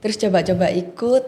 Terus coba-coba ikut,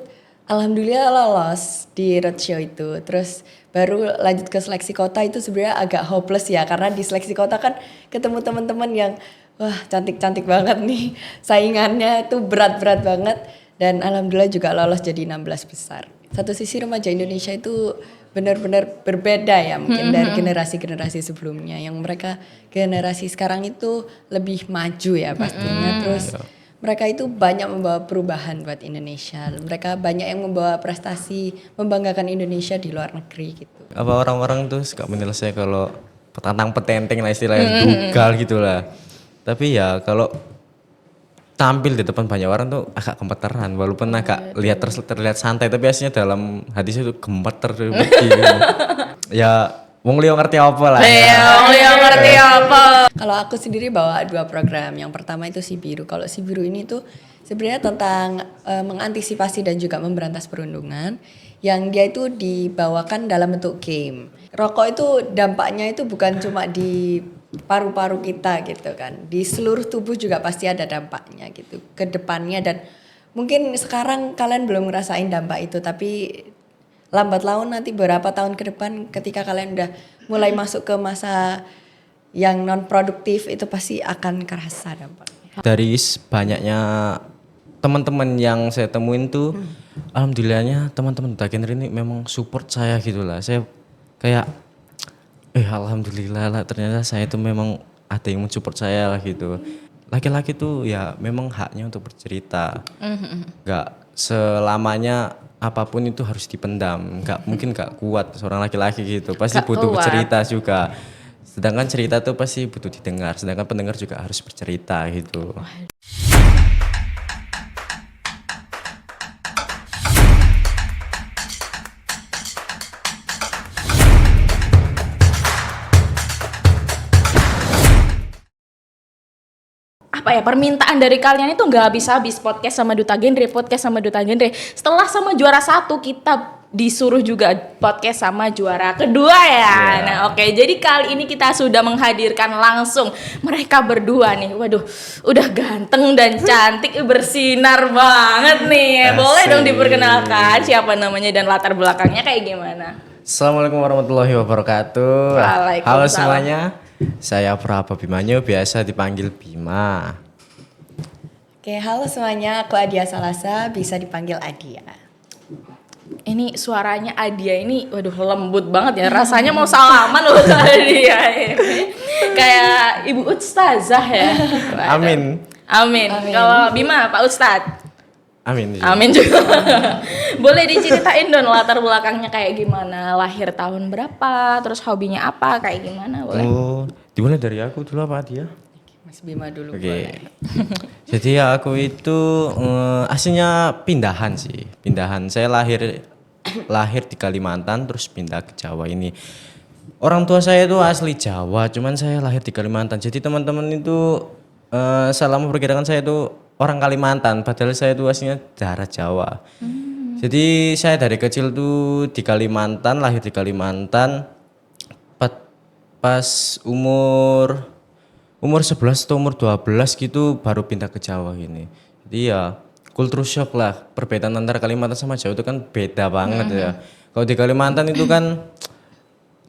alhamdulillah lolos di roadshow itu. Terus baru lanjut ke seleksi kota itu sebenarnya agak hopeless ya, karena di seleksi kota kan ketemu teman-teman yang wah cantik-cantik banget nih, saingannya itu berat-berat banget. Dan alhamdulillah juga lolos jadi 16 besar. Satu sisi remaja Indonesia itu benar-benar berbeda ya mungkin dari generasi-generasi sebelumnya. Yang mereka generasi sekarang itu lebih maju ya pastinya. Terus mereka itu banyak membawa perubahan buat Indonesia. Mereka banyak yang membawa prestasi membanggakan Indonesia di luar negeri gitu. Apa orang-orang tuh suka menilai saya kalau petantang petenteng lah istilahnya, dugal gitu lah. Tapi ya kalau tampil di depan banyak orang tuh agak gemeteran, walaupun agak terlihat santai, tapi aslinya dalam hati saya tuh gemeter gitu. Ya wong liya ngerti apa lah. Iya, wong liya ngerti apa. Kalau aku sendiri bawa 2 program. Yang pertama itu Si Biru. Kalau Si Biru ini tuh sebenarnya tentang mengantisipasi dan juga memberantas perundungan. Yang dia itu dibawakan dalam bentuk game. Rokok itu dampaknya itu bukan cuma di paru-paru kita gitu kan. Di seluruh tubuh juga pasti ada dampaknya gitu ke depannya. Dan mungkin sekarang kalian belum ngerasain dampak itu, tapi lambat laun nanti beberapa tahun ke depan ketika kalian udah mulai masuk ke masa yang non produktif itu pasti akan kerasa dampaknya. Dari banyaknya teman-teman yang saya temuin tuh, alhamdulillahnya teman-teman Duta Genre ini memang support saya gitulah. Saya kayak, alhamdulillah lah ternyata saya itu memang ada yang mensupport saya lah gitu. Laki-laki tuh ya memang haknya untuk bercerita. Gak selamanya apapun itu harus dipendam. Mungkin gak kuat seorang laki-laki gitu. Pasti Gak butuh kuat. bercerita juga. Sedangkan cerita tuh pasti butuh didengar, sedangkan pendengar juga harus bercerita gitu. Apa ya, permintaan dari kalian itu nggak habis-habis. Podcast sama Duta Genre. Setelah sama juara 1 kita disuruh juga podcast sama juara kedua ya. Yeah. Nah oke, jadi kali ini kita sudah menghadirkan langsung mereka berdua nih. Waduh, udah ganteng dan cantik, bersinar banget nih. Boleh dong diperkenalkan siapa namanya dan latar belakangnya kayak gimana? Assalamualaikum warahmatullahi wabarakatuh. Waalaikumsalam. Halo semuanya, saya Praba Bimanyu, biasa dipanggil Bima. Oke, halo semuanya, aku Adia Salasa, bisa dipanggil Adia. Ini suaranya Adia ini, waduh lembut banget ya. Rasanya mau salaman loh ke Adia ini. Kayak Ibu Ustazah ya. Amin. Amin. Kalau Bima, Pak Ustadz. Amin. Amin juga. Boleh diceritain dong latar belakangnya kayak gimana? Lahir tahun berapa? Terus hobinya apa? Kayak gimana? Boleh? Oh, dimulai dari aku dulu apa dia? Mas Bima dulu Oke. boleh. Jadi ya aku itu aslinya pindahan sih. Pindahan. Saya lahir di Kalimantan terus pindah ke Jawa ini. Orang tua saya itu asli Jawa, cuman saya lahir di Kalimantan. Jadi teman-teman itu salah memperkirakan saya itu orang Kalimantan, padahal saya itu aslinya darah Jawa. Jadi saya dari kecil tuh di Kalimantan, lahir di Kalimantan. Pas umur 11 atau umur 12 gitu baru pindah ke Jawa gini. Jadi ya culture shock lah, perbedaan antara Kalimantan sama Jawa itu kan beda banget ya. Kalau di Kalimantan itu kan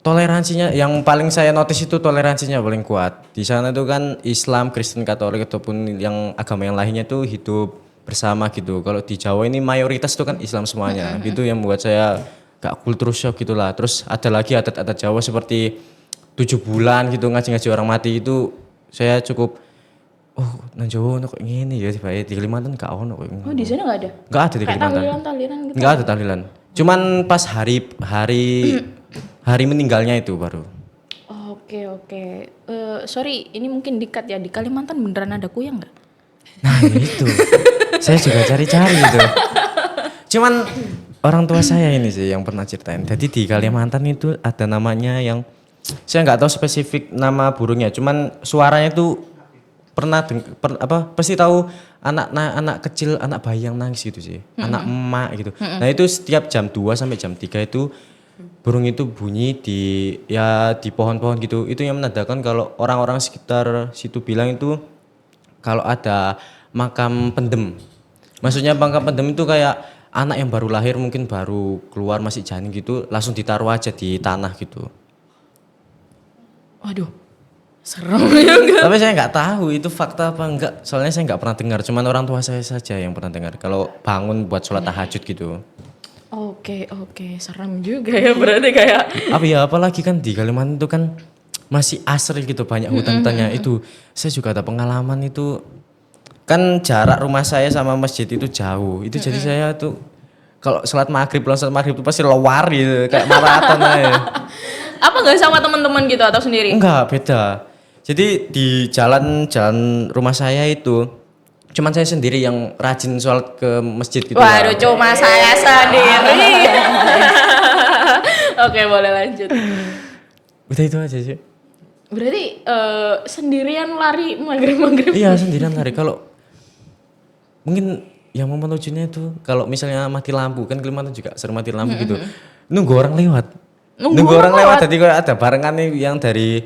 toleransinya yang paling saya notice itu toleransinya paling kuat. Di sana itu kan Islam, Kristen, Katolik ataupun yang agama yang lainnya itu hidup bersama gitu. Kalau di Jawa ini mayoritas itu kan Islam semuanya. Gitu yang membuat saya gak culture shock gitulah. Terus ada lagi adat-adat Jawa seperti 7 bulan gitu ngaji-ngaji orang mati itu saya cukup nang Jawa kok ngene ya di Kalimantan gak ono kok. Oh, di sana enggak ada? Enggak ada di Kayak Kalimantan. tahlilan gitu. Enggak ada tahlilan. Cuman pas hari meninggalnya itu baru. Oke. Sorry, ini mungkin dikat ya. Di Kalimantan beneran ada kuyang nggak? Nah itu, saya juga cari-cari itu. Cuman orang tua saya ini sih yang pernah ceritain. Jadi di Kalimantan itu ada namanya yang saya nggak tahu spesifik nama burungnya. Cuman suaranya itu pasti tahu anak kecil, anak bayi yang nangis gitu sih, anak emak gitu. Nah itu setiap jam 2 sampai jam 3 itu burung itu bunyi di pohon-pohon gitu. Itu yang menandakan kalau orang-orang sekitar situ bilang itu kalau ada makam pendem. Maksudnya pangkal pendem itu kayak anak yang baru lahir mungkin baru keluar masih janin gitu langsung ditaruh aja di tanah gitu. Waduh, serem juga. Tapi saya nggak tahu itu fakta apa enggak. Soalnya saya nggak pernah dengar. Cuman orang tua saya saja yang pernah dengar. Kalau bangun buat sholat tahajud gitu. Oke, serem juga ya berarti kayak. Apa ya apalagi kan di Kalimantan itu kan masih asri gitu banyak hutan-hutannya itu. Saya juga ada pengalaman itu kan jarak rumah saya sama masjid itu jauh. Itu jadi saya tuh kalau sholat maghrib itu pasti lewari gitu, kayak maraton aja. Apa nggak sama teman-teman gitu atau sendiri? Enggak, beda. Jadi di jalan rumah saya itu cuman saya sendiri yang rajin sholat ke masjid gitu. Waduh, cuma saya sendiri. Oke, boleh lanjut. Udah itu aja sih. Berarti sendirian lari maghrib-maghrib. Iya, sendirian lari. Kalau mungkin yang momen lucunya itu kalau misalnya mati lampu kan Kalimantan juga sering mati lampu gitu. Nunggu orang lewat. Nunggu orang lewat. Jadi kalau ada barengan nih yang dari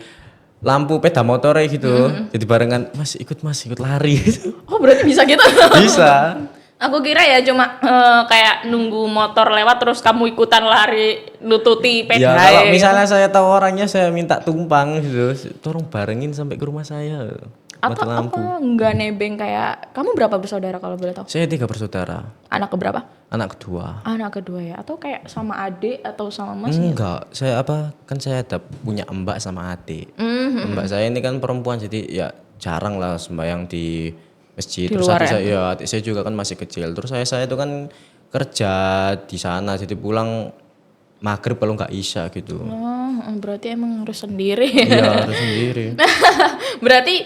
lampu peda motornya gitu. Jadi barengan, Mas ikut lari. Oh, berarti bisa gitu? Bisa. Aku kira ya cuma kayak nunggu motor lewat terus kamu ikutan lari nututi peda. Ya kalau misalnya saya tahu orangnya saya minta tumpang gitu. Tolong barengin sampai ke rumah saya. Mati lampu. Apa enggak nebeng kayak kamu berapa bersaudara kalau boleh tahu? Saya 3 bersaudara. Anak keberapa? Anak kedua. Anak kedua ya, atau kayak sama adik atau sama mas? Enggak, saya kan saya ada punya mbak sama adik. Mbak saya ini kan perempuan jadi ya jarang lah sembahyang di masjid. Di Terus luar adik saya juga kan masih kecil. Terus saya itu kan kerja di sana jadi pulang maghrib kalau nggak isya gitu. Oh, berarti emang harus sendiri. Iya harus sendiri. Berarti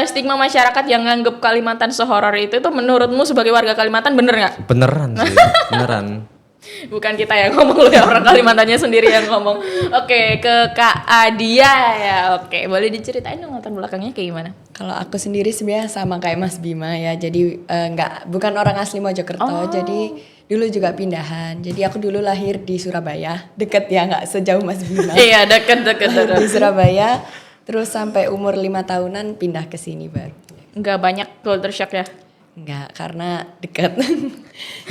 stigma masyarakat yang nganggep Kalimantan sehoror itu tuh menurutmu sebagai warga Kalimantan bener nggak? Beneran sih, beneran. Bukan kita yang ngomong, lu ya orang Kalimantannya sendiri yang ngomong. Oke, ke Kak Adia ya. Oke, boleh diceritain dong latar belakangnya kayak gimana? Kalau aku sendiri sebenarnya sama kayak Mas Bima ya. Jadi bukan orang asli Mojokerto. Jadi dulu juga pindahan. Jadi aku dulu lahir di Surabaya, deket ya nggak sejauh Mas Bima. Iya, deket. Di Surabaya. Terus sampai umur 5 tahunan pindah ke sini baru. Nggak banyak culture shock ya? Enggak, karena deket.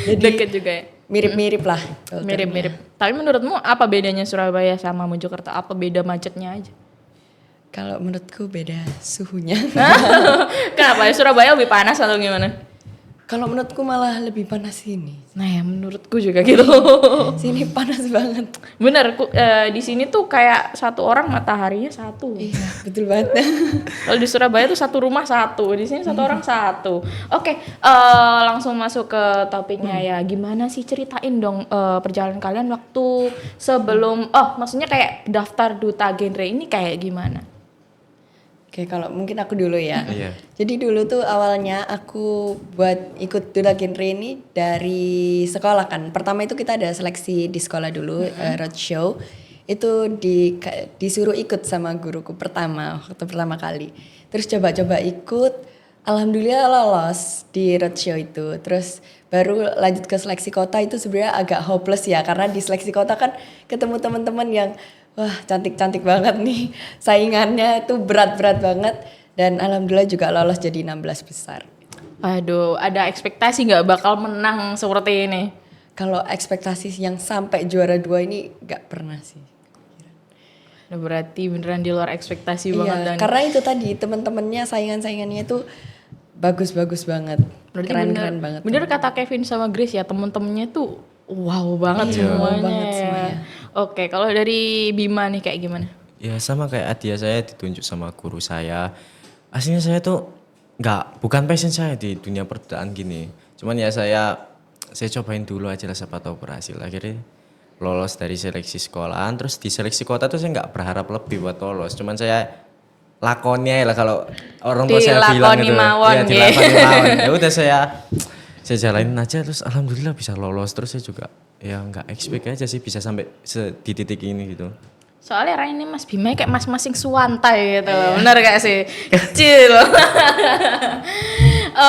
Jadi Deket juga ya? mirip-mirip lah. Mirip-mirip. Tapi menurutmu apa bedanya Surabaya sama Mojokerto? Apa beda macetnya aja? Kalau menurutku beda suhunya. Kenapa ya Surabaya lebih panas atau gimana? Kalau menurutku malah lebih panas sini. Nah ya menurutku juga gitu. Sini panas banget. Bener, di sini tuh kayak satu orang mataharinya satu. Iya, betul banget. Kalau di Surabaya tuh satu rumah satu, di sini satu orang satu. Oke, langsung masuk ke topiknya ya. Gimana sih ceritain dong perjalanan kalian waktu sebelum, maksudnya kayak daftar duta genre ini kayak gimana? Oke, kalau mungkin aku dulu ya. Iya. Jadi dulu tuh awalnya aku buat ikut duta genre ini dari sekolah kan. Pertama itu kita ada seleksi di sekolah dulu, roadshow. Itu disuruh ikut sama guruku waktu pertama kali. Terus coba-coba ikut, alhamdulillah lolos di roadshow itu. Terus baru lanjut ke seleksi kota itu sebenarnya agak hopeless ya. Karena di seleksi kota kan ketemu teman-teman yang wah cantik-cantik banget nih, saingannya itu berat-berat banget dan alhamdulillah juga lolos jadi 16 besar. Aduh, ada ekspektasi nggak bakal menang seperti ini? Kalau ekspektasi yang sampai juara 2 ini nggak pernah sih. Nah, berarti beneran di luar ekspektasi banget Iya, dan karena itu tadi teman-temannya saingan-saingannya itu bagus-bagus banget, berarti keren-keren banget. Bener kata Kevin sama Grace ya, temen-temennya tuh wow banget Iya, semuanya. wow banget semuanya. Oke, kalau dari Bima nih kayak gimana? Ya sama kayak Adia, saya ditunjuk sama guru saya. Aslinya saya tuh bukan passion saya di dunia perdutaan gini. Cuman ya saya cobain dulu aja lah siapa tahu berhasil. Akhirnya lolos dari seleksi sekolahan, terus di seleksi kota tuh saya nggak berharap lebih buat lolos. Cuman saya lakonnya lah kalau orang tua saya bilang gitu. Mawon, Ya dilakoni mawon. Ya udah saya jalanin aja terus alhamdulillah bisa lolos. Terus saya juga ya nggak expect aja sih bisa sampai di titik ini gitu. Soalnya Ryan ini Mas Bima kayak mas-masing suwantai gitu loh, bener gak sih? Kecil.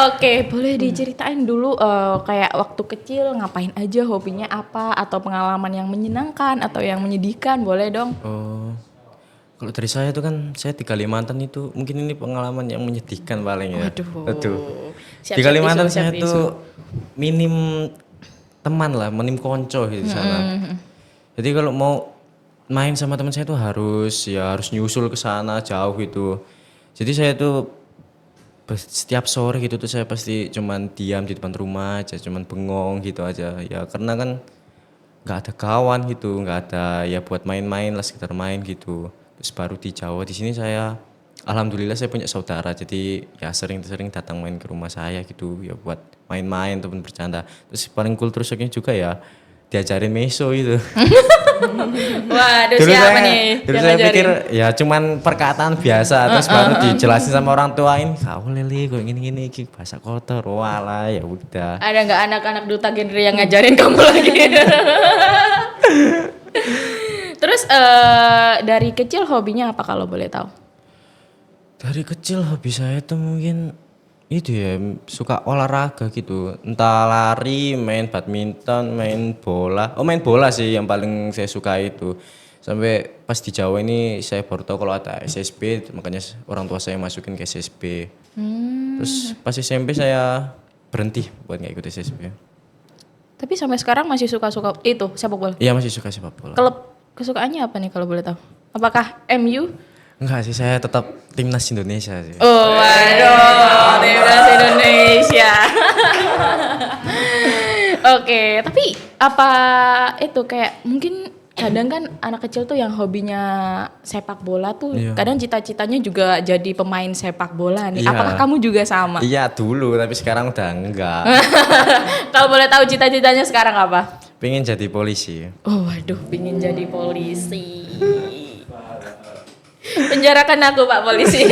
Oke, boleh diceritain dulu kayak waktu kecil ngapain aja, hobinya apa, atau pengalaman yang menyenangkan atau yang menyedihkan, boleh dong? Oh, kalau dari saya tuh kan saya di Kalimantan itu mungkin ini pengalaman yang menyedihkan paling ya. Waduh. Waduh. Siap-siap Di Kalimantan tisu, siap saya tuh minim teman lah, minim konco gitu di sana. Jadi kalau mau main sama teman saya itu harus nyusul ke sana jauh gitu. Jadi saya tuh setiap sore gitu tuh saya pasti cuman diam di depan rumah aja, cuman bengong gitu aja. Ya karena kan nggak ada kawan gitu, nggak ada ya buat main-main lah, sekitar main gitu. Terus baru di Jawa di sini saya alhamdulillah saya punya saudara, jadi ya sering-sering datang main ke rumah saya gitu ya buat main-main ataupun bercanda. Terus paling kultur shocknya juga ya diajarin meso itu. Waduh, siapa nih Dulu yang saya ngajarin? pikir ya cuman perkataan biasa, terus baru dijelasin sama orang tua ini, kau lele kok gini-gini iki bahasa kotor, walah ya udah. Ada nggak anak-anak duta genre yang ngajarin kamu lagi? Terus dari kecil hobinya apa kalau boleh tahu? Dari kecil hobi saya tuh mungkin itu ya suka olahraga gitu, entah lari, main badminton, main bola. Oh main bola sih yang paling saya suka itu. Sampai pas di Jawa ini saya baru tahu kalau ada SSB, makanya orang tua saya masukin ke SSB. Terus pas SMP saya berhenti buat nggak ikut SSB. Tapi sampai sekarang masih suka-suka itu sepak bola. Iya masih suka sepak bola. Klub kesukaannya apa nih kalau boleh tahu? Apakah MU? Enggak sih, saya tetap timnas Indonesia sih. Oh, waduh, timnas Indonesia. Oke, tapi apa itu kayak mungkin kadang kan anak kecil tuh yang hobinya sepak bola tuh Iya. kadang cita-citanya juga jadi pemain sepak bola nih. Iya. Apakah kamu juga sama? Iya dulu, tapi sekarang udah enggak. Kalau boleh tahu cita-citanya sekarang apa? Pengen jadi polisi. Oh, waduh, pingin jadi polisi. Penjarakan aku Pak Polisi.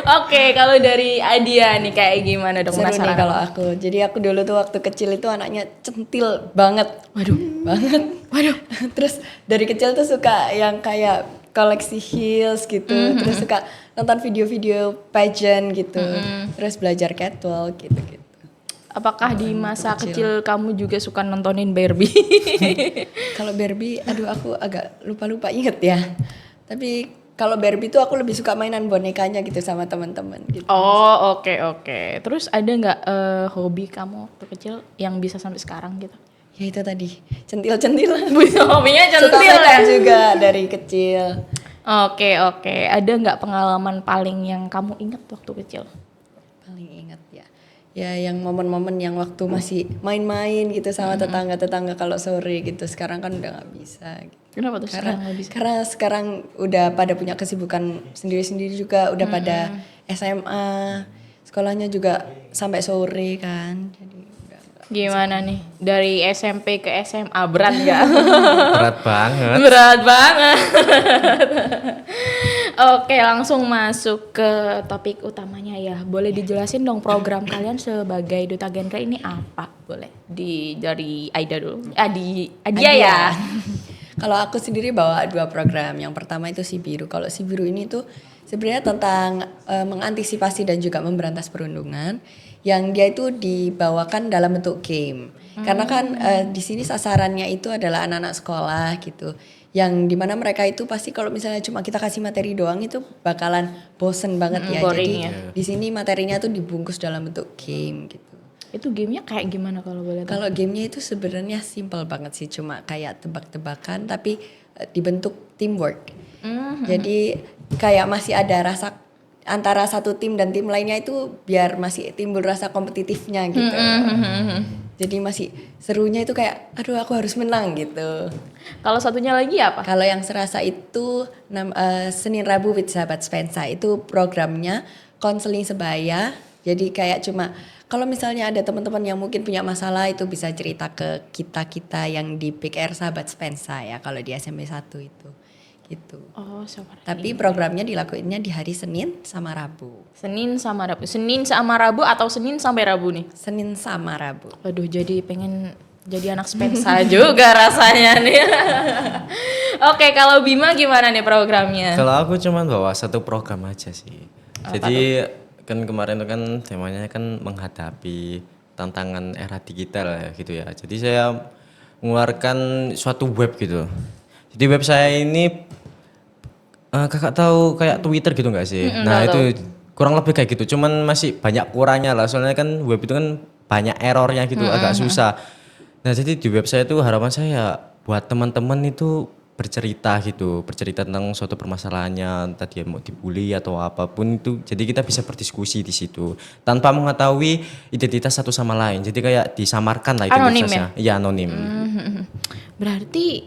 Oke, kalau dari Adia nih kayak gimana dong? Seru nih Penasaran kalau aku. aku. Jadi aku dulu tuh waktu kecil itu anaknya centil banget. Waduh, Banget. waduh. Terus dari kecil tuh suka yang kayak koleksi heels gitu. Terus suka nonton video-video pageant gitu. Terus belajar catwalk gitu-gitu. Apakah di masa kecil kamu juga suka nontonin Barbie? Kalau Barbie, aduh aku agak lupa-lupa inget ya. Tapi kalau Barbie tuh aku lebih suka mainan bonekanya gitu sama teman-teman gitu. Oh, oke. Terus ada nggak hobi kamu waktu kecil yang bisa sampai sekarang gitu? Ya itu tadi, centil-centilan. Hobinya Suka centil make up ya? juga dari kecil. Oke. Ada nggak pengalaman paling yang kamu ingat waktu kecil? Paling ingat ya. Ya yang momen-momen yang waktu masih main-main gitu sama tetangga-tetangga kalau sore gitu. Sekarang kan udah nggak bisa gitu. Kenapa tuh sekarang nggak bisa? Karena sekarang udah pada punya kesibukan sendiri-sendiri juga, udah pada SMA, sekolahnya juga sampai sore kan. Jadi udah nggak. Gimana nih? Dari SMP ke SMA berat nggak? Berat banget. Berat banget. Oke, langsung masuk ke topik utamanya ya. Boleh dijelasin dong program kalian sebagai duta genre ini apa? Boleh dari Aida dulu. Adia ya. Kalau aku sendiri bawa 2 program. Yang pertama itu Si Biru. Kalau Si Biru ini tuh sebenarnya tentang mengantisipasi dan juga memberantas perundungan. Yang dia itu dibawakan dalam bentuk game. Karena kan di sini sasarannya itu adalah anak-anak sekolah gitu. Yang dimana mereka itu pasti kalau misalnya cuma kita kasih materi doang itu bakalan bosen banget ya. boring Jadi ya. di sini materinya tuh dibungkus dalam bentuk game gitu. Itu gamenya kayak gimana kalau boleh tahu? Kalau gamenya itu sebenarnya simple banget sih, cuma kayak tebak-tebakan tapi dibentuk teamwork. Jadi kayak masih ada rasa antara satu tim dan tim lainnya itu biar masih timbul rasa kompetitifnya gitu. Jadi masih serunya itu kayak aduh aku harus menang gitu. Kalau satunya lagi apa? Kalau yang serasa itu Senin Rabu with Sahabat Spensa itu programnya konseling sebaya. Jadi kayak cuma kalau misalnya ada teman-teman yang mungkin punya masalah itu bisa cerita ke kita-kita yang di Big Air Sahabat Spensa ya kalau di SMP 1 itu gitu. Oh, sama. Tapi programnya dilakuinnya di hari Senin sama Rabu. Senin sama Rabu. Senin sama Rabu atau Senin sampai Rabu nih? Senin sama Rabu. Waduh, jadi pengen jadi anak Spensa juga rasanya nih. Oke, kalau Bima gimana nih programnya? Kalau aku cuman bawa satu program aja sih. Jadi kan kemarin itu kan temanya kan menghadapi tantangan era digital ya gitu ya. Jadi saya mengeluarkan suatu web gitu. Jadi web saya ini kakak tahu kayak Twitter gitu nggak sih? Nah itu kurang lebih kayak gitu, cuman masih banyak kurangnya lah, soalnya kan web itu kan banyak errornya gitu, agak susah. Nah jadi di web saya itu harapan saya buat teman-teman itu bercerita gitu, bercerita tentang suatu permasalahannya, tadi mau dibully atau apapun itu, jadi kita bisa berdiskusi di situ tanpa mengetahui identitas satu sama lain, jadi kayak disamarkan lah Anonim identitasnya. Iya anonim. Berarti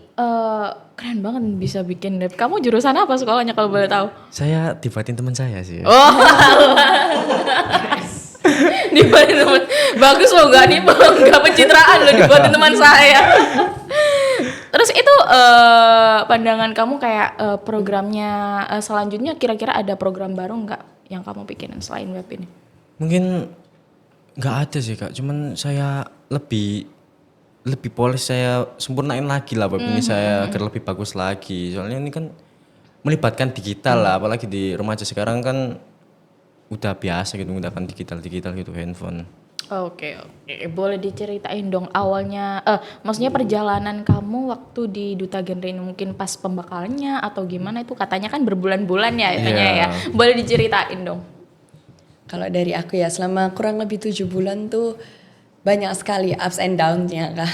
keren banget bisa bikin web. Kamu jurusan apa sekolahnya kalau boleh tahu? Saya dibuatin teman saya sih. Oh, dibuatin teman. Bagus loh, nggak pencitraan loh dibuatin teman saya. Terus itu pandangan kamu kayak programnya selanjutnya kira-kira ada program baru nggak yang kamu pikirin selain web ini? Mungkin nggak ada sih kak, cuman saya lebih polis, saya sempurnain lagi lah web ini saya agar lebih bagus lagi. Soalnya ini kan melibatkan digital lah, apalagi di remaja sekarang kan udah biasa gitu menggunakan digital gitu handphone. Oke, boleh diceritain dong awalnya, maksudnya perjalanan kamu waktu di Duta Genre ini mungkin pas pembekalannya atau gimana itu katanya kan berbulan-bulan ya itunya ya. Boleh diceritain dong. Kalau dari aku ya selama kurang lebih 7 bulan tuh banyak sekali ups and down-nya kan.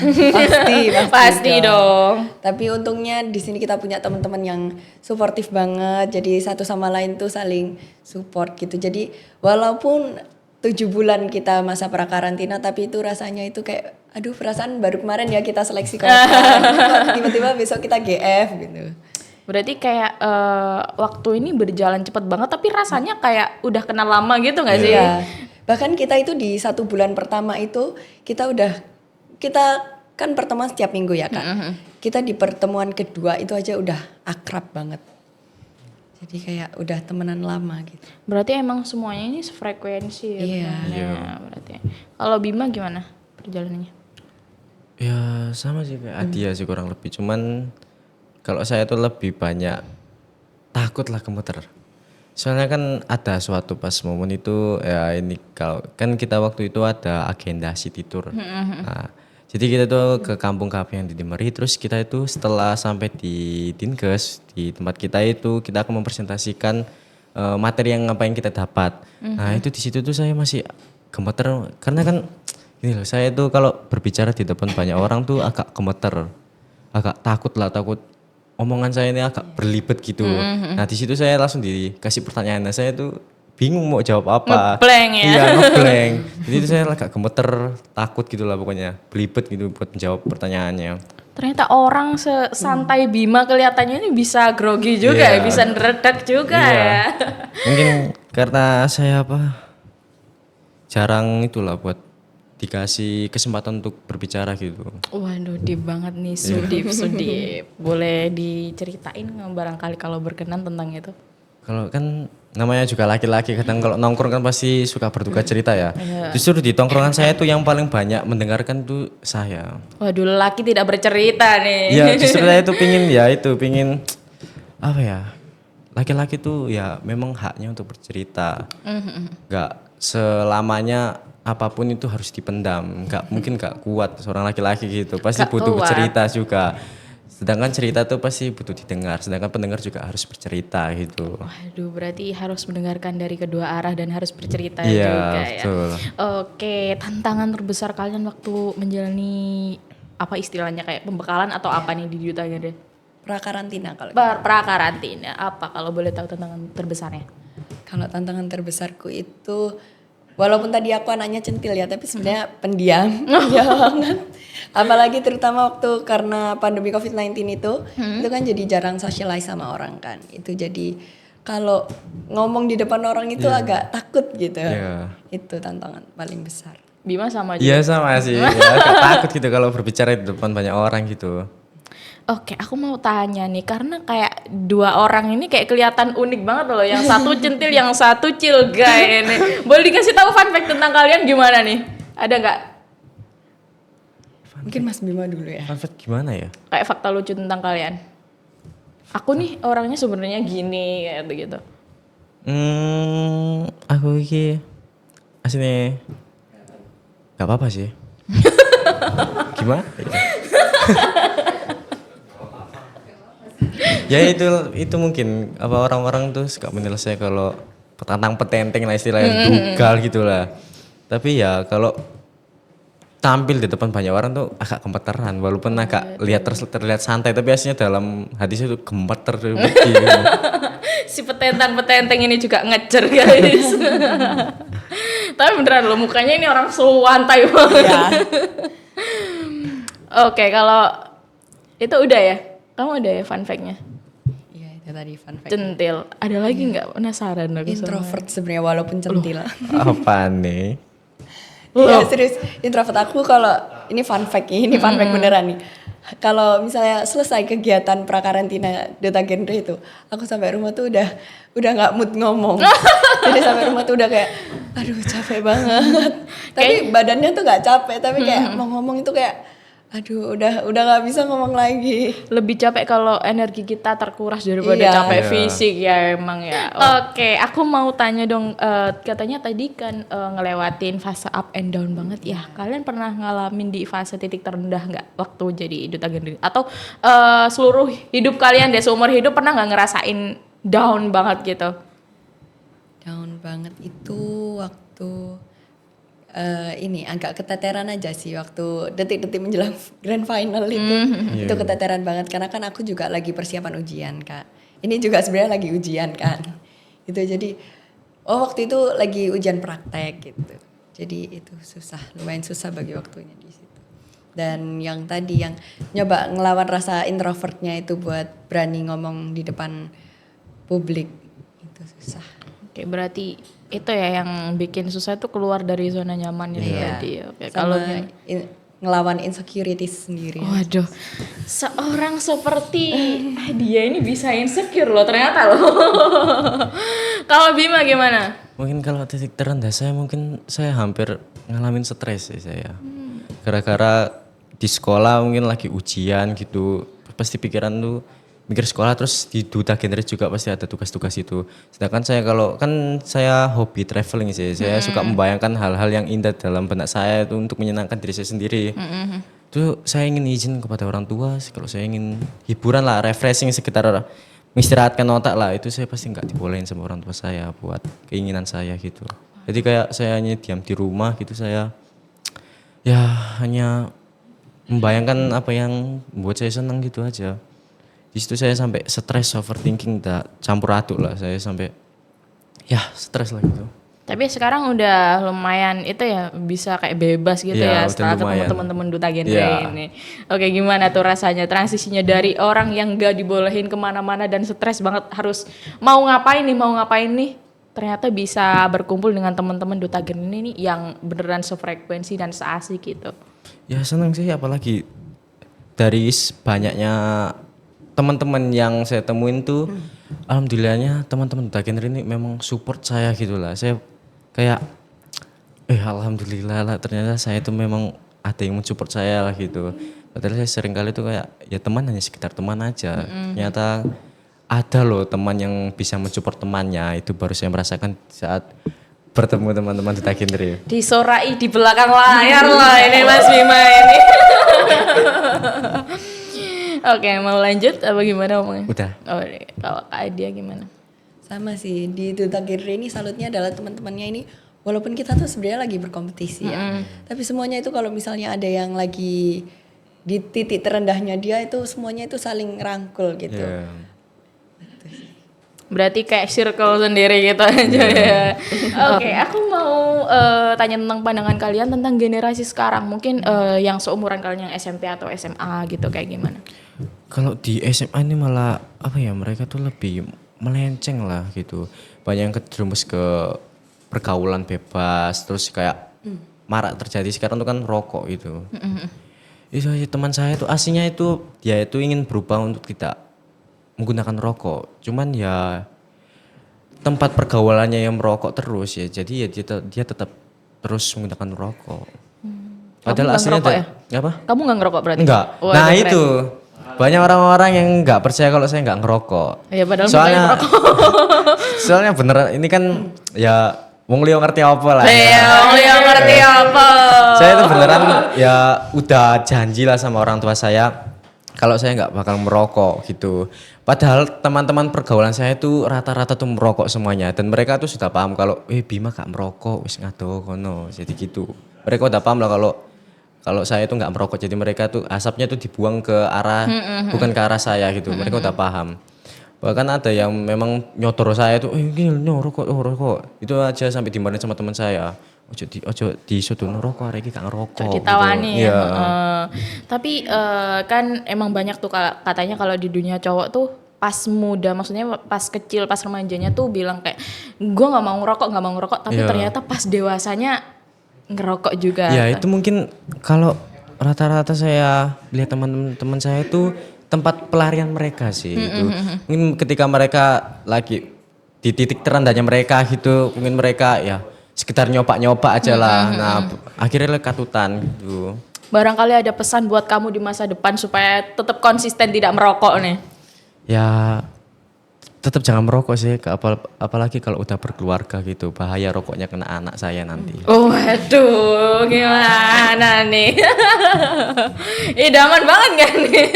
Pasti dong. Tapi untungnya di sini kita punya teman-teman yang suportif banget. Jadi satu sama lain tuh saling support gitu. Jadi walaupun 7 bulan kita masa prakarantina, tapi itu rasanya itu kayak aduh perasaan baru kemarin ya kita seleksi kota. Tiba-tiba besok kita GF gitu. Berarti kayak waktu ini berjalan cepet banget tapi rasanya kayak udah kenal lama gitu gak sih? Iya. Bahkan kita itu di 1 bulan pertama itu kita kan pertemuan setiap minggu ya Kak. Kita di pertemuan kedua itu aja udah akrab banget. Jadi kayak udah temenan lama gitu. Berarti emang semuanya ini sefrekuensi ya? Iya. Iya. Berarti. Kalau Bima gimana perjalanannya? Ya sama sih kayak Adia sih kurang lebih, cuman kalau saya tuh lebih banyak takut lah gemeter. Soalnya kan ada suatu pas momen itu ya ini kalau kan kita waktu itu ada agenda city tour. Nah, jadi kita tuh ke kampung kafe yang di Dimeri, terus kita itu setelah sampai di Dinkes di tempat kita itu kita akan mempresentasikan materi yang apa yang kita dapat. Nah itu di situ tuh saya masih gemeter karena kan gini loh, saya tuh kalau berbicara di depan banyak orang tuh agak gemeter, agak takut omongan saya ini agak berlibet gitu. Nah di situ saya langsung dikasih pertanyaan, nah saya tuh bingung mau jawab apa. Ngeblank ya? Iya ngeblank. Jadi itu saya agak gemeter, takut gitu lah pokoknya, belibet gitu buat menjawab pertanyaannya. Ternyata orang sesantai Bima kelihatannya ini bisa grogi juga ya, bisa neredak juga ya. Mungkin karena saya jarang itulah buat dikasih kesempatan untuk berbicara gitu. Waduh, deep banget nih, sudip. Boleh diceritain nggak barangkali kalau berkenan tentang itu? Kalau kan namanya juga laki-laki, kadang kalau nongkrong kan pasti suka bertukar cerita ya. Justru di tongkrongan saya tuh yang paling banyak mendengarkan tuh saya. Waduh, laki tidak bercerita nih. Iya, justru saya tuh pingin apa ya? Laki-laki tuh ya memang haknya untuk bercerita. Gak selamanya apapun itu harus dipendam, mungkin gak kuat seorang laki-laki gitu, pasti butuh bercerita juga. Sedangkan cerita tuh pasti butuh didengar, sedangkan pendengar juga harus bercerita gitu. Waduh, berarti harus mendengarkan dari kedua arah dan harus bercerita Iya, juga betul. ya. Oke, tantangan terbesar kalian waktu menjalani apa istilahnya kayak pembekalan atau apa nih di Duta Genre? Prakarantina kalau Prakarantina, apa kalau boleh tahu tantangan terbesarnya? Kalau tantangan terbesarku itu walaupun tadi aku anaknya centil ya, tapi sebenarnya pendiam. Ya banget. Apalagi terutama waktu karena pandemi COVID-19 itu kan jadi jarang socialize sama orang kan. Itu jadi kalau ngomong di depan orang itu agak takut gitu. Itu tantangan paling besar. Bima sama juga? Iya sama sih, ya, agak takut gitu kalau berbicara di depan banyak orang gitu. Oke, aku mau tanya nih, karena kayak dua orang ini kayak kelihatan unik banget loh. Yang satu centil, yang satu chill guy ini. Boleh dikasih tahu fun fact tentang kalian gimana nih? Ada nggak? Mungkin Mas Bima dulu ya. Fun fact gimana ya? Kayak fakta lucu tentang kalian. Aku nih orangnya sebenarnya gini kayak gitu. Aku iki aslinya gak apa-apa sih. Gimana? Ya itu mungkin apa orang-orang tuh suka menilai saya kalau tantang petenteng lah istilahnya, dugal gitulah. Tapi ya kalau tampil di depan banyak orang tuh agak gemeteran, walaupun agak terlihat santai, tapi aslinya dalam hati saya tuh gemeter gitu. Si petentang-petenteng ini juga ngejer guys. Tapi beneran loh, mukanya ini orang santai banget. Ya. Oke, kalau itu udah ya? Kamu udah ya fun fact-nya? Iya, itu tadi fun fact. Centil. Ada lagi nggak? Penasaran aku sama. Introvert sebenarnya walaupun centil. Apa nih? Iya serius, introvert aku kalau ini fun fact beneran nih. Kalau misalnya selesai kegiatan prakarantina Duta Genre itu, aku sampai rumah tuh udah nggak mood ngomong. Jadi sampai rumah tuh udah kayak, aduh capek banget. Tapi badannya tuh nggak capek, tapi kayak mau ngomong itu kayak, aduh udah nggak bisa ngomong lagi. Lebih capek kalau energi kita terkuras daripada Iya. capek Iya. fisik ya emang ya. Oke, aku mau tanya dong, katanya tadi kan ngelewatin fase up and down banget ya. Kalian pernah ngalamin di fase titik terendah nggak waktu jadi Duta Genre? Atau seluruh hidup kalian deh, seumur hidup pernah nggak ngerasain down banget gitu? Down banget itu waktu ini agak keteteran aja sih waktu detik-detik menjelang grand final itu. Itu keteteran banget karena kan aku juga lagi persiapan ujian, Kak. Ini juga sebenarnya lagi ujian kan. Itu jadi waktu itu lagi ujian praktek gitu. Jadi itu lumayan susah bagi waktunya di situ. Dan yang tadi yang nyoba ngelawan rasa introvertnya itu buat berani ngomong di depan publik itu susah. Oke, berarti itu ya yang bikin susah itu keluar dari zona nyaman itu tadi. Oke, kalau Sama ngelawan insecurities sendiri. waduh, seorang seperti dia ini bisa insecure loh ternyata loh. Kalau Bima gimana? Mungkin kalau titik terendah mungkin saya hampir ngalamin stres sih saya. Gara-gara di sekolah mungkin lagi ujian gitu, pasti pikiran tuh mikir sekolah, terus di Duta Genre juga pasti ada tugas-tugas itu. Sedangkan saya kalau kan saya hobi traveling sih, saya suka membayangkan hal-hal yang indah dalam benak saya itu untuk menyenangkan diri saya sendiri. Itu saya ingin izin kepada orang tua kalau saya ingin hiburan lah, refreshing sekitar mengistirahatkan otak lah, itu saya pasti nggak dibolehin sama orang tua saya buat keinginan saya gitu. Jadi kayak saya hanya diam di rumah gitu, saya ya hanya membayangkan apa yang membuat saya senang gitu aja. Di situ saya sampai stres, overthinking, campur aduk lah, saya sampai ya stres lah gitu. Tapi sekarang udah lumayan itu ya bisa kayak bebas gitu ya Iya, udah setelah ketemu lumayan. teman-teman Duta Genre Iya. ini. Oke, gimana tuh rasanya transisinya dari orang yang gak dibolehin kemana-mana dan stres banget harus mau ngapain nih, ternyata bisa berkumpul dengan teman-teman Duta Genre ini yang beneran sefrekuensi dan seasik gitu. Ya senang sih, apalagi dari banyaknya teman-teman yang saya temuin tuh, alhamdulillahnya teman-teman Duta Genre ini memang support saya gitu lah. Saya kayak, alhamdulillah lah, ternyata saya itu memang ada yang mensupport saya lah gitu. Padahal saya sering kali tuh kayak, ya teman hanya sekitar teman aja. Ternyata ada loh teman yang bisa mensupport temannya, itu baru saya merasakan saat bertemu teman-teman Duta Genre. Disorai di belakang layar lah ini Mas Bima ini. Oke, mau lanjut apa gimana omongnya? Udah. Oh, kalau Kak dia gimana? Sama sih di Duta Genre ini salutnya adalah teman-temannya ini walaupun kita tuh sebenarnya lagi berkompetisi ya. Tapi semuanya itu kalau misalnya ada yang lagi di titik terendahnya dia itu semuanya itu saling rangkul gitu. Ya. Berarti kayak circle sendiri gitu aja ya. Oke, aku mau tanya tentang pandangan kalian tentang generasi sekarang. Mungkin yang seumuran kalian yang SMP atau SMA gitu kayak gimana? Kalau di SMA ini malah apa ya, mereka tuh lebih melenceng lah gitu. Banyak yang kejerumus ke pergaulan bebas, terus kayak marak terjadi sekarang tuh kan rokok gitu. Itu aja, teman saya tuh aslinya itu dia itu ingin berubah untuk tidak menggunakan rokok. Cuman ya tempat pergaulannya yang merokok terus ya, jadi ya dia tetap terus menggunakan rokok. Padahal nggak aslinya ngerokok ya? apa? Kamu nggak ngerokok berarti? Enggak. Wah, Nah keren. itu banyak orang-orang yang nggak percaya kalau saya nggak ngerokok. Iya, padahal soalnya mukanya merokok. soalnya beneran ini kan ya wong liya ngerti apa lah. Iya, yang ngerti apa? Saya itu beneran ya udah janji lah sama orang tua saya kalau saya nggak bakal merokok gitu. Padahal teman-teman pergaulan saya itu rata-rata tuh merokok semuanya dan mereka tuh sudah paham kalau Bima gak merokok wis ngado kono. Jadi gitu. Mereka udah paham lah kalau saya itu nggak merokok, jadi mereka tuh asapnya tuh dibuang ke arah bukan ke arah saya gitu. Mereka udah paham. Bahkan ada yang memang nyotor saya tuh, gini rokok, rokok. Itu aja sampai dimarahin sama teman saya. Ojo disodon rokok, arek iki gak ngerokok. Ditawani gitu. ya. Iya. Tapi kan emang banyak tuh katanya kalau di dunia cowok tuh pas muda, maksudnya pas kecil, pas remajanya tuh bilang kayak gue nggak mau ngerokok, tapi Iya. ternyata pas dewasanya ngerokok juga. Ya itu mungkin kalau rata-rata saya lihat teman-teman saya itu tempat pelarian mereka sih itu. Mungkin ketika mereka lagi di titik terendahnya mereka gitu, mungkin mereka ya sekitar nyoba-nyoba aja lah. Nah akhirnya katutan gitu. Barangkali ada pesan buat kamu di masa depan supaya tetap konsisten tidak merokok nih. Ya tetap jangan merokok sih, apalagi kalau udah berkeluarga gitu, bahaya rokoknya kena anak saya nanti. Oh waduh, gimana nih? Idaman banget kan nih?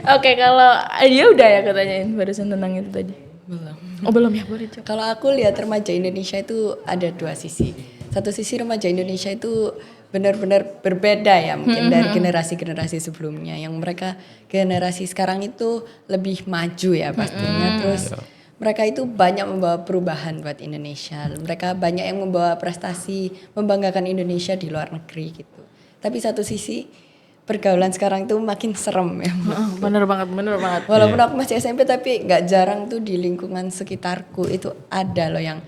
Oke, kalau dia udah ya katanyain barusan tentang itu tadi. Belum. Oh belum ya, boleh Cok. Kalau aku lihat remaja Indonesia itu ada dua sisi. Satu sisi remaja Indonesia itu benar-benar berbeda ya mungkin dari generasi-generasi sebelumnya. Yang mereka generasi sekarang itu lebih maju ya pastinya. Terus mereka itu banyak membawa perubahan buat Indonesia. Mereka banyak yang membawa prestasi, membanggakan Indonesia di luar negeri gitu. Tapi satu sisi pergaulan sekarang itu makin serem ya. Bener banget, bener banget. Walaupun aku masih SMP tapi nggak jarang tuh di lingkungan sekitarku itu ada loh yang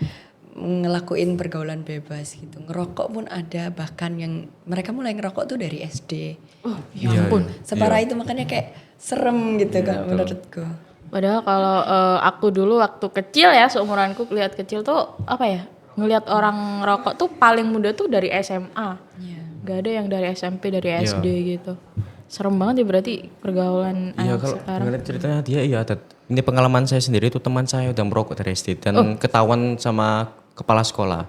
ngelakuin pergaulan bebas gitu. Ngerokok pun ada, bahkan yang mereka mulai ngerokok tuh dari SD. Oh ya ampun. Separah itu makanya kayak serem gitu kan menurutku. Padahal kalau aku dulu waktu kecil ya, seumuranku lihat kecil tuh apa ya, ngelihat orang rokok tuh paling muda tuh dari SMA. Gak ada yang dari SMP, dari SD gitu. Serem banget ya berarti pergaulan Iya anak kalau sekarang. ngeliat ceritanya dia iya ada. Ini pengalaman saya sendiri itu teman saya udah merokok dari SD dan ketahuan sama kepala sekolah.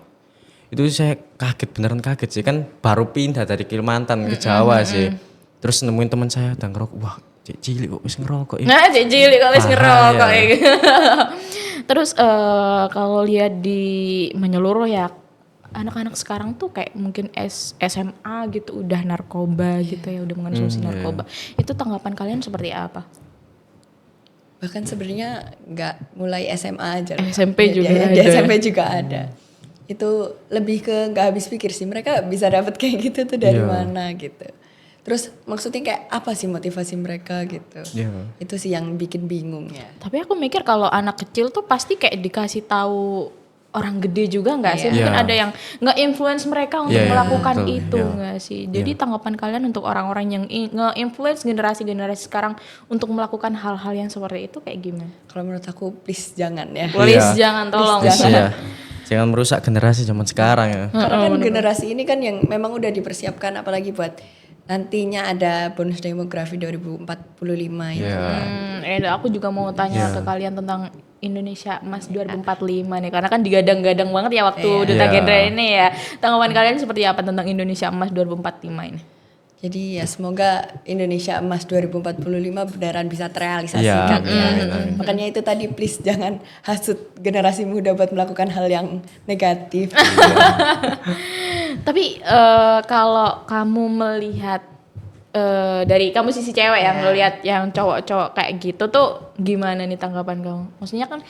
Itu saya kaget, beneran kaget sih, kan baru pindah dari Kalimantan ke Jawa sih. Terus nemuin teman saya udah ngerokok, wah cek cilik kok wis ngerokok ya. Nah, cilik kalau wis Bahaya. ngerokok ya. Terus kalau lihat di menyeluruh ya, anak-anak sekarang tuh kayak mungkin SMA gitu udah narkoba gitu ya, udah mengonsumsi narkoba. Itu tanggapan kalian seperti apa? Bahkan sebenarnya nggak mulai SMA aja loh. SMP juga Di ada. SMP juga ada. Itu lebih ke nggak habis pikir sih, mereka bisa dapat kayak gitu tuh dari mana gitu. Terus maksudnya kayak apa sih motivasi mereka gitu. Itu sih yang bikin bingung ya. Tapi aku mikir kalau anak kecil tuh pasti kayak dikasih tahu orang gede juga nggak sih? Mungkin ada yang nge-influence mereka untuk melakukan betul. itu nggak sih? Jadi tanggapan kalian untuk orang-orang yang nge-influence generasi-generasi sekarang untuk melakukan hal-hal yang seperti itu kayak gimana? Kalau menurut aku please jangan ya. Please jangan, tolong. Iya. Jangan merusak generasi zaman sekarang ya. Karena kan generasi ini kan yang memang udah dipersiapkan apalagi buat nantinya ada bonus demografi 2045 itu kan. Aku juga mau tanya ke kalian tentang Indonesia Emas 2045 nih, karena kan digadang-gadang banget ya waktu Duta Genre ini ya. Tanggapan kalian seperti apa tentang Indonesia Emas 2045 ini? Jadi ya semoga Indonesia Emas 2045 beneran bisa terrealisasikan ya. Makanya itu tadi please jangan hasut generasi muda buat melakukan hal yang negatif. Tapi kalau kamu melihat dari kamu sisi cewek yang ngelihat yang cowok-cowok kayak gitu tuh gimana nih tanggapan kamu? Maksudnya kan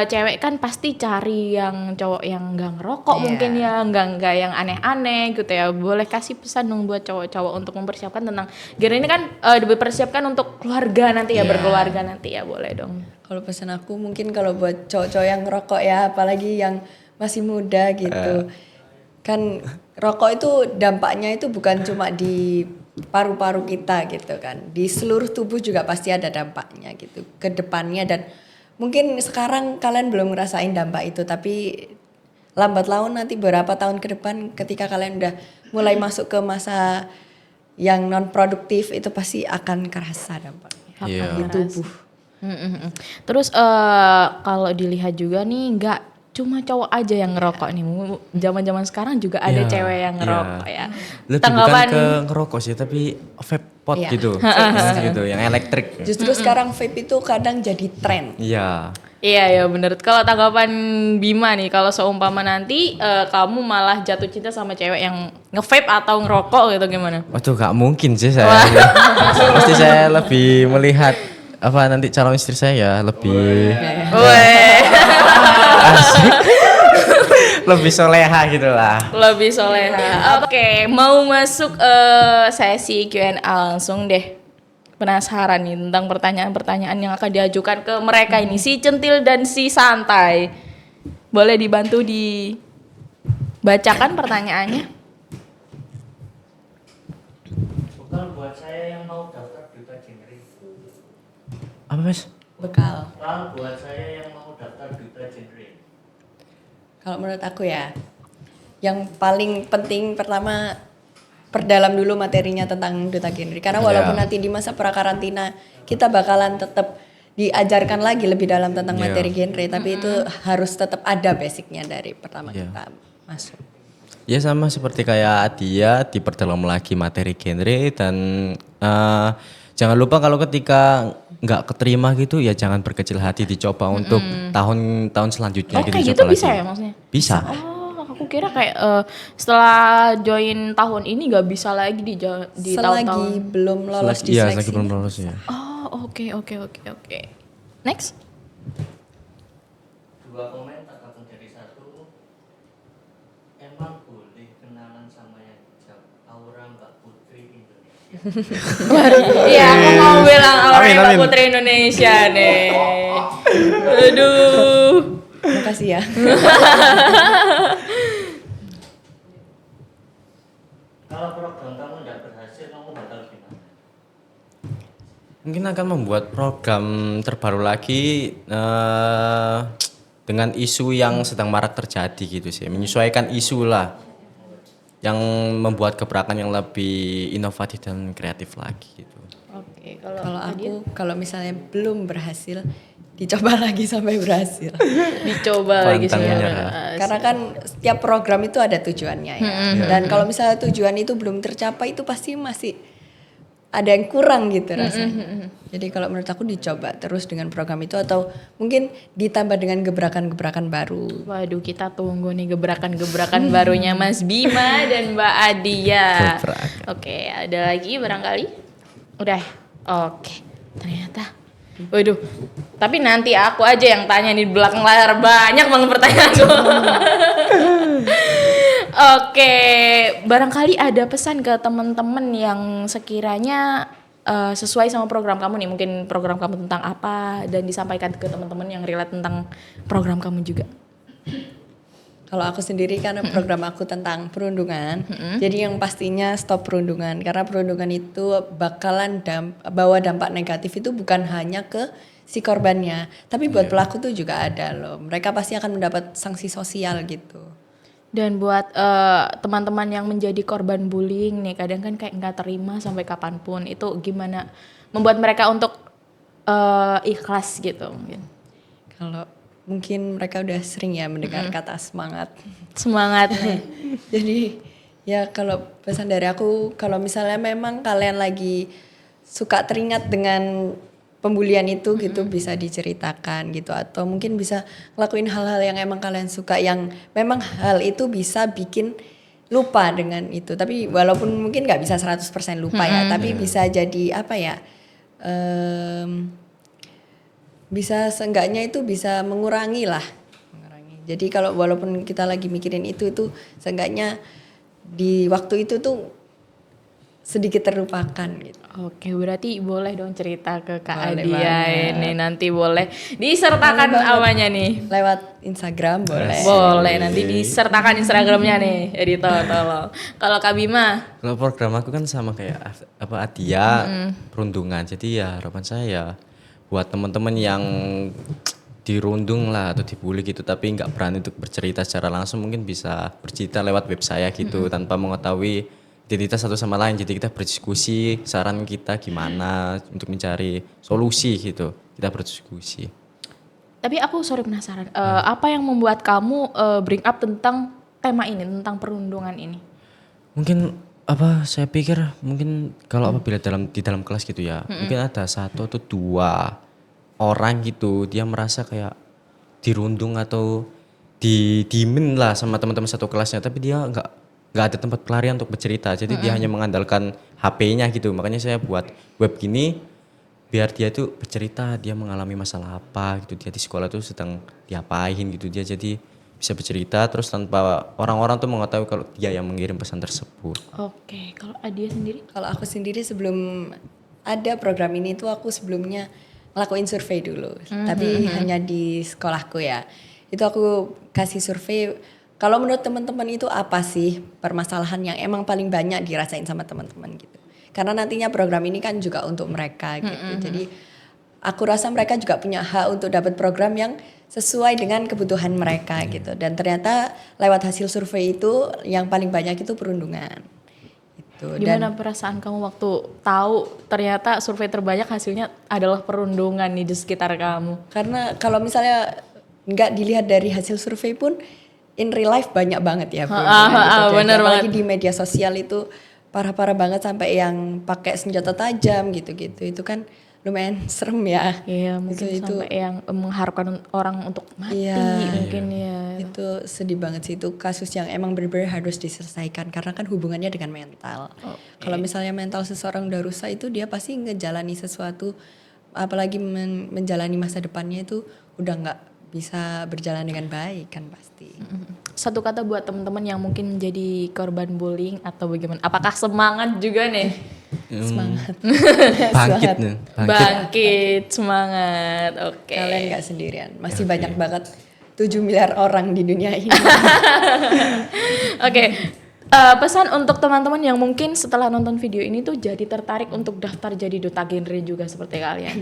cewek kan pasti cari yang cowok yang nggak ngerokok mungkin ya, nggak yang aneh-aneh gitu ya. Boleh kasih pesan dong buat cowok-cowok untuk mempersiapkan tentang genre ini kan dipersiapkan untuk keluarga nanti ya, berkeluarga nanti ya, boleh dong. Kalau pesan aku mungkin kalau buat cowok-cowok yang ngerokok ya, apalagi yang masih muda gitu. Kan rokok itu dampaknya itu bukan cuma di paru-paru kita gitu kan. Di seluruh tubuh juga pasti ada dampaknya gitu ke depannya, dan mungkin sekarang kalian belum ngerasain dampak itu, tapi lambat laun nanti beberapa tahun ke depan ketika kalian udah mulai masuk ke masa yang non produktif itu pasti akan kerasa dampaknya di tubuh. Terus kalau dilihat juga nih cuma cowok aja yang ngerokok nih. Zaman-zaman sekarang juga ada Iya, cewek yang ngerokok iya. ya. Lebih bukan ke ngerokok sih, tapi vape pot Iya. gitu. Gitu, yang elektrik. Justru sekarang vape itu kadang jadi tren. Iya. Iya ya bener. Kalau tanggapan Bima nih, kalau seumpama nanti kamu malah jatuh cinta sama cewek yang nge-vape atau ngerokok gitu gimana? Waduh, gak mungkin sih saya. Pasti saya lebih melihat nanti calon istri saya lebih Weh, lebih soleha gitu lah. lebih soleha. Oke, mau masuk sesi Q&A langsung deh. Penasaran nih tentang pertanyaan-pertanyaan yang akan diajukan ke mereka ini, si Centil dan si Santai. Boleh dibantu dibacakan pertanyaannya? Bukan buat saya yang mau daftar duta genre. Apa Mas? Bekal. Bukan buat saya yang mau daftar duta genre. Kalau menurut aku ya, yang paling penting pertama perdalam dulu materinya tentang duta genre. Karena walaupun nanti di masa prakarantina kita bakalan tetap diajarkan lagi lebih dalam tentang Iya. materi genre, tapi itu harus tetap ada basicnya dari pertama Iya. kita masuk. Ya sama seperti kayak Adia, diperdalam lagi materi genre dan jangan lupa kalau ketika nggak keterima gitu ya jangan berkecil hati, dicoba untuk tahun-tahun selanjutnya Oh gitu. kayak coba gitu bisa lagi. ya maksudnya? Bisa. Oh aku kira kayak setelah join tahun ini nggak bisa lagi di Selagi tahun-tahun. belum lolos di Iya, seleksi. selagi belum lolos ya. Oh oke. Next. Dua komen tak akan jadi satu. Emang boleh kenalan sama yang hijab Aura Mbak Putri Indonesia. Iya aku mau bilang orang Amin, Mbak amin. Putri Indonesia nih. Aduh. Makasih ya. Kalau program kamu tidak berhasil, kamu bakal gimana? Mungkin akan membuat program terbaru lagi dengan isu yang sedang marak terjadi gitu sih. Menyesuaikan isu lah yang membuat gebrakan yang lebih inovatif dan kreatif lagi gitu. Oke Kalau aku kalau misalnya belum berhasil, dicoba lagi sampai berhasil. dicoba lagi Pantang sih. menyerah. Karena kan setiap program itu ada tujuannya ya. Dan kalau misalnya tujuan itu belum tercapai itu pasti masih ada yang kurang gitu rasanya. Jadi kalau menurut aku dicoba terus dengan program itu atau mungkin ditambah dengan gebrakan-gebrakan baru. Waduh kita tunggu nih gebrakan-gebrakan barunya Mas Bima dan Mbak Adia. Gebrakan. Oke ada lagi barangkali? Udah. Oke ternyata. Waduh tapi nanti aku aja yang tanya di belakang layar banyak banget pertanyaanku. Oke barangkali ada pesan ke teman-teman yang sekiranya sesuai sama program kamu nih, mungkin program kamu tentang apa dan disampaikan ke teman-teman yang relate tentang program kamu juga. Kalau aku sendiri karena program aku tentang perundungan, jadi yang pastinya stop perundungan karena perundungan itu bakalan bawa dampak negatif itu bukan hanya ke si korbannya, tapi buat pelaku tuh juga ada loh. Mereka pasti akan mendapat sanksi sosial gitu. Dan buat teman-teman yang menjadi korban bullying nih, kadang kan kayak nggak terima sampai kapanpun, itu gimana membuat mereka untuk ikhlas gitu mungkin. Kalau mungkin mereka udah sering ya mendengar kata semangat. Semangat nih. Jadi ya kalau pesan dari aku kalau misalnya memang kalian lagi suka teringat dengan pembulian itu gitu bisa diceritakan gitu atau mungkin bisa ngelakuin hal-hal yang emang kalian suka yang memang hal itu bisa bikin lupa dengan itu. Tapi walaupun mungkin nggak bisa 100% lupa ya, tapi bisa jadi apa ya? Bisa seenggaknya itu bisa mengurangi lah. Jadi kalau walaupun kita lagi mikirin itu seenggaknya di waktu itu tuh sedikit terlupakan gitu. Oke, berarti boleh dong cerita ke Kak Boleh Adia banget. ini nanti boleh disertakan Boleh banget. awalnya nih. Lewat Instagram boleh. Boleh nanti disertakan Instagramnya nih, editor tolong. Kalau Kak Bima, Kalau program aku kan sama kayak Adia, perundungan. Jadi ya harapan saya buat teman-teman yang dirundung lah atau dibully gitu tapi nggak berani untuk bercerita secara langsung mungkin bisa bercerita lewat web saya gitu tanpa mengetahui identitas satu sama lain. Jadi kita berdiskusi saran kita gimana untuk mencari solusi gitu. Kita berdiskusi. Tapi aku penasaran, apa yang membuat kamu bring up tentang tema ini, tentang perundungan ini? Mungkin saya pikir mungkin kalau apabila di dalam kelas gitu ya, mungkin ada 1 atau 2 orang gitu dia merasa kayak dirundung atau didiemin lah sama teman-teman satu kelasnya, tapi dia nggak ada tempat pelarian untuk bercerita, jadi dia hanya mengandalkan HP-nya gitu. Makanya saya buat web gini biar dia tuh bercerita dia mengalami masalah apa gitu, dia di sekolah tuh sedang diapain gitu, dia jadi bisa bercerita terus tanpa orang-orang tuh mengetahui kalau dia yang mengirim pesan tersebut. Oke, kalau Adia sendiri? Kalau aku sendiri sebelum ada program ini tuh aku sebelumnya ngelakuin survei dulu. Tapi hanya di sekolahku ya. Itu aku kasih survei, kalau menurut teman-teman itu apa sih permasalahan yang emang paling banyak dirasain sama teman-teman gitu. Karena nantinya program ini kan juga untuk mereka gitu. Jadi aku rasa mereka juga punya hak untuk dapat program yang sesuai dengan kebutuhan mereka gitu. Dan ternyata lewat hasil survei itu yang paling banyak itu perundungan. Gitu. Gimana perasaan kamu waktu tahu ternyata survei terbanyak hasilnya adalah perundungan nih di sekitar kamu? Karena kalau misalnya nggak dilihat dari hasil survei pun in real life banyak banget ya perundungan gitu. Bener Apalagi banget. di media sosial itu parah-parah banget sampai yang pakai senjata tajam gitu-gitu. Itu kan lumayan serem ya. Iya, mungkin itu sampai yang mengharapkan orang untuk mati mungkin ya. Itu sedih banget sih, itu kasus yang emang benar-benar harus diselesaikan karena kan hubungannya dengan mental. Kalau misalnya mental seseorang udah rusak itu dia pasti ngejalani sesuatu, apalagi menjalani masa depannya itu udah nggak bisa berjalan dengan baik kan pasti. Satu kata buat teman-teman yang mungkin menjadi korban bullying atau bagaimana? Apakah semangat juga nih? Semangat. Bangkit nih, Bangkit, semangat. Oke. Kalian nggak sendirian, masih banyak banget 7 miliar orang di dunia ini. Oke. Pesan untuk teman-teman yang mungkin setelah nonton video ini tuh jadi tertarik untuk daftar jadi duta genre juga seperti kalian.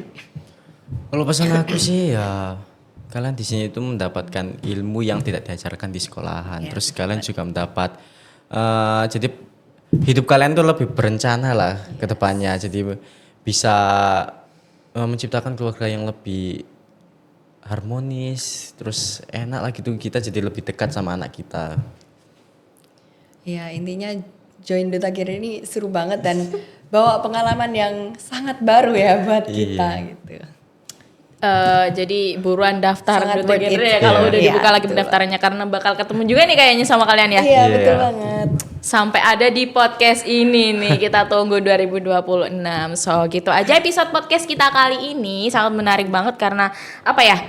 Kalau pesan aku sih ya kalian di sini itu mendapatkan ilmu yang tidak diajarkan di sekolahan. Terus kalian juga mendapat jadi hidup kalian tuh lebih berencana lah ke depannya. Jadi bisa menciptakan keluarga yang lebih harmonis, terus enak lah gitu, kita jadi lebih dekat sama anak kita. Ya intinya join Duta Genre ini seru banget dan bawa pengalaman yang sangat baru ya buat kita gitu. Jadi buruan daftar Sangat duta worth genre it. ya kalau udah Iya, dibuka lagi betul. pendaftarannya, karena bakal ketemu juga nih kayaknya sama kalian ya. Iya betul banget. Sampai ada di podcast ini nih, kita tunggu 2026. So gitu aja episode podcast kita kali ini, sangat menarik banget karena apa ya,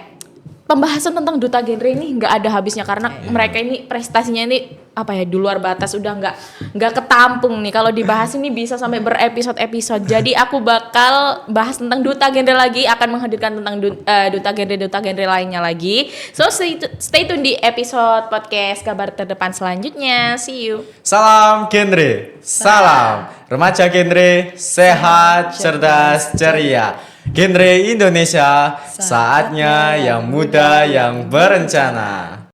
pembahasan tentang duta genre ini nggak ada habisnya karena mereka ini prestasinya ini apa ya, di luar batas, udah nggak ketampung nih. Kalau dibahas ini bisa sampai berepisode-episode. Jadi aku bakal bahas tentang duta genre lagi, akan menghadirkan tentang duta genre lainnya lagi. So stay tune di episode podcast kabar terdepan selanjutnya. See you. Salam genre, salam remaja genre, sehat, cerdas, ceria. Genre Indonesia, saatnya yang muda yang berencana.